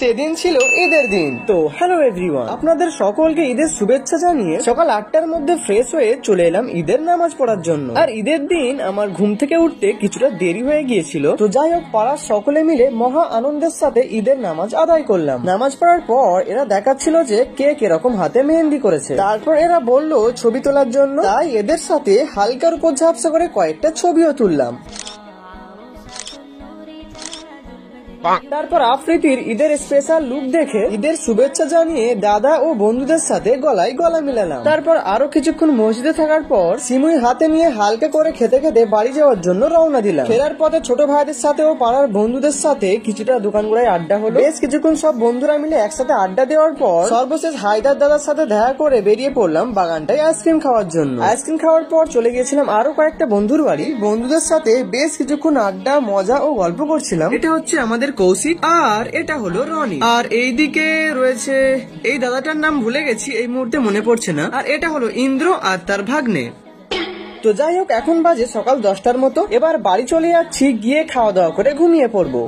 সেদিন ছিল ঈদের দিন। তো হ্যালো এভরিওয়ান, আপনাদের সকলকে ঈদের শুভেচ্ছা জানিয়ে সকাল 8টার মধ্যে ফ্রেশ হয়ে চলে এলাম ঈদের নামাজ পড়ার জন্য। আর ঈদের দিন আমার ঘুম থেকে উঠতে কিছুটা দেরি হয়ে গিয়েছিল। তো যাই হোক, পাড়ার সকলে মিলে মহা আনন্দের সাথে ঈদের নামাজ আদায় করলাম। নামাজ পড়ার পর এরা দেখাচ্ছিল যে কে কিরকম হাতে মেহেন্দি করেছে। তারপর এরা বললো ছবি তোলার জন্য, তাই এদের সাথে হালকার উপর ঝাপসা করে কয়েকটা ছবিও তুললাম। তারপর আফ্রিদির ঈদের স্পেশাল লুক দেখে ঈদের শুভেচ্ছা জানিয়ে দাদা ও বন্ধুদের সাথে গলায় গলা মিলালাম। তারপর আরো কিছুক্ষণ মসজিদে থাকার পর সিমুই হাতে নিয়ে হালকা করে খেতে খেতে বাড়ি যাওয়ার জন্য রওনা দিলাম। ফেরার পথে ছোট ভাইদের সাথে ও পাড়ার বন্ধুদের সাথে কিছুটা দোকানগুলোয় আড্ডা হলো। বেশ কিছুক্ষণ সব বন্ধুরা মিলে একসাথে আড্ডা দেওয়ার পর সর্বশেষ হায়দার দাদার সাথে দেখা করে বেরিয়ে পড়লাম বাগানটায় আইসক্রিম খাওয়ার জন্য। আইসক্রিম খাওয়ার পর চলে গিয়েছিলাম আরো কয়েকটা বন্ধুর বাড়ি। বন্ধুদের সাথে বেশ কিছুক্ষণ আড্ডা, মজা ও গল্প করছিলাম। এটা হচ্ছে আমাদের কৌশিক আর এটা হলো রনি। আর এইদিকে রয়েছে এই দাদাটার নাম ভুলে গেছি, এই মুহূর্তে মনে পড়ছে না। আর এটা হলো ইন্দ্র আর তার ভাগ্নে। তো যাই হোক, এখন বাজে সকাল 10টার মতো। এবার বাড়ি চলে যাচ্ছি, গিয়ে খাওয়া দাওয়া করে ঘুমিয়ে পড়বো।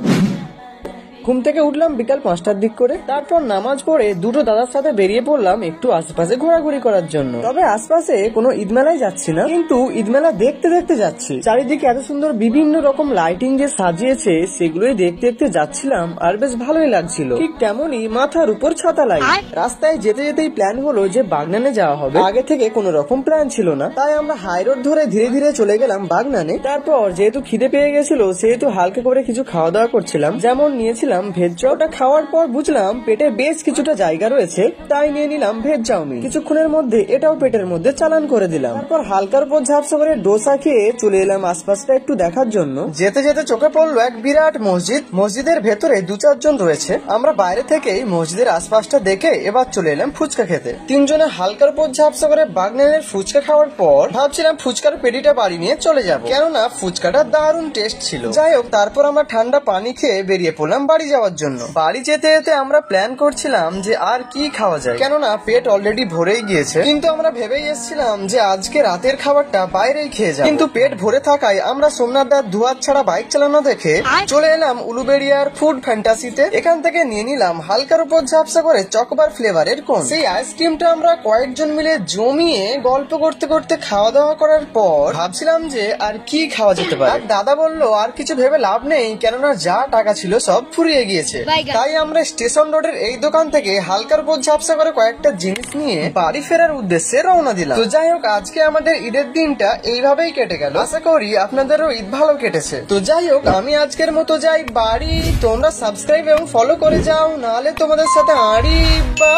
ঘুম থেকে উঠলাম বিকাল 5টার দিক করে। তারপর নামাজ পড়ে দুটো দাদার সাথে বেরিয়ে পড়লাম একটু আশেপাশে ঘোরাঘুরি করার জন্য। তবে আশপাশে কোনো ঈদ মেলায় যাচ্ছি না, কিন্তু ঈদ মেলা দেখতে দেখতে যাচ্ছি। চারিদিকে এত সুন্দর বিভিন্ন রকম লাইটিং যে সাজিয়েছে সেগুলোই দেখতে দেখতে যাচ্ছিলাম, আর বেশ ভালোই লাগছিল। ঠিক তেমনই মাথার উপর ছাতা লাগিয়ে রাস্তায় যেতে যেতেই প্ল্যান হলো যে বাগনানে যাওয়া হবে। আগে থেকে কোনো রকম প্ল্যান ছিল না, তাই আমরা হাই রোড ধরে ধীরে ধীরে চলে গেলাম বাগনানে। তারপর যেহেতু খিদে পেয়ে গেছিল সেহেতু হালকা করে কিছু খাওয়া দাওয়া করছিলাম। যেমন নিয়েছিলাম ভেজ চপ। ওটা খাওয়ার পর বুঝলাম পেটে বেশ কিছুটা জায়গা রয়েছে, তাই নিয়ে নিলাম ভেজ চাউমিন। কিছুক্ষণের মধ্যে এটাও পেটের মধ্যে চালান করে দিলাম। তারপর হালকার উপর ঝাপসা করে ডোসা খেয়ে চলে এলাম আশপাশটা একটু দেখার জন্য। যেতে যেতে চোখে পড়লো এক বিরাট মসজিদ। মসজিদের ভেতরে 2-4 জন রয়েছে। আমরা বাইরে থেকেই মসজিদের আশপাশটা দেখে এবার চলে এলাম ফুচকা খেতে। 3 জনে হালকার উপর ঝাপসা করে বাগনানের ফুচকা খাওয়ার পর ভাবছিলাম ফুচকার পেটিটা বাড়ি নিয়ে চলে যাব, কেননা ফুচকাটা দারুণ টেস্ট ছিল। যাই হোক, তারপর আমরা ঠান্ডা পানি খেয়ে বেরিয়ে পড়লাম বাড়ি যাওয়ার জন্য। বাড়ি যেতে যেতে আমরা প্ল্যান করছিলাম যে আর কি খাওয়া যায়, কেননা পেট অলরেডি ভরেই গিয়েছে। কিন্তু আমরা ভেবেই এসেছিলাম যে আজকে রাতের খাবারটা বাইরেই খেয়ে যাব। কিন্তু পেট ভরে থাকায় আমরা সোমনাথ দার দুয়ার ছাড়া বাইক চালানো দেখে চলে এলাম উলুবেড়িয়ার ফুড ফ্যান্টাসিতে। এখান থেকে নিয়ে নিলাম হালকার উপর ঝাপসা করে চকোবার ফ্লেভারের কোন। সেই আইসক্রিমটা আমরা কয়েকজন মিলে জমিয়ে গল্প করতে করতে খাওয়া দাওয়া করার পর ভাবছিলাম যে আর কি খাওয়া যেতে পারে। আর দাদা বললো আর কিছু ভেবে লাভ নেই, কেননা যা টাকা ছিল সব ফুরিয়ে গিয়েছে। তাই আমরা স্টেশন রোডের এই দোকান থেকে হালকার উপর ঝাপসা করে কয়েকটা জিনিস নিয়ে বাড়ি ফেরার উদ্দেশ্যে রওনা দিলাম। তো যাই হোক, আজকে আমাদের ঈদের দিনটা এইভাবেই কেটে গেল। আশা করি আপনাদেরও ঈদ ভালো কেটেছে। তো যাই হোক, আমি আজকের মতো যাই বাড়ি। তোমরা সাবস্ক্রাইব এবং ফলো করে যাও, নাহলে তোমাদের সাথে আড়ি বা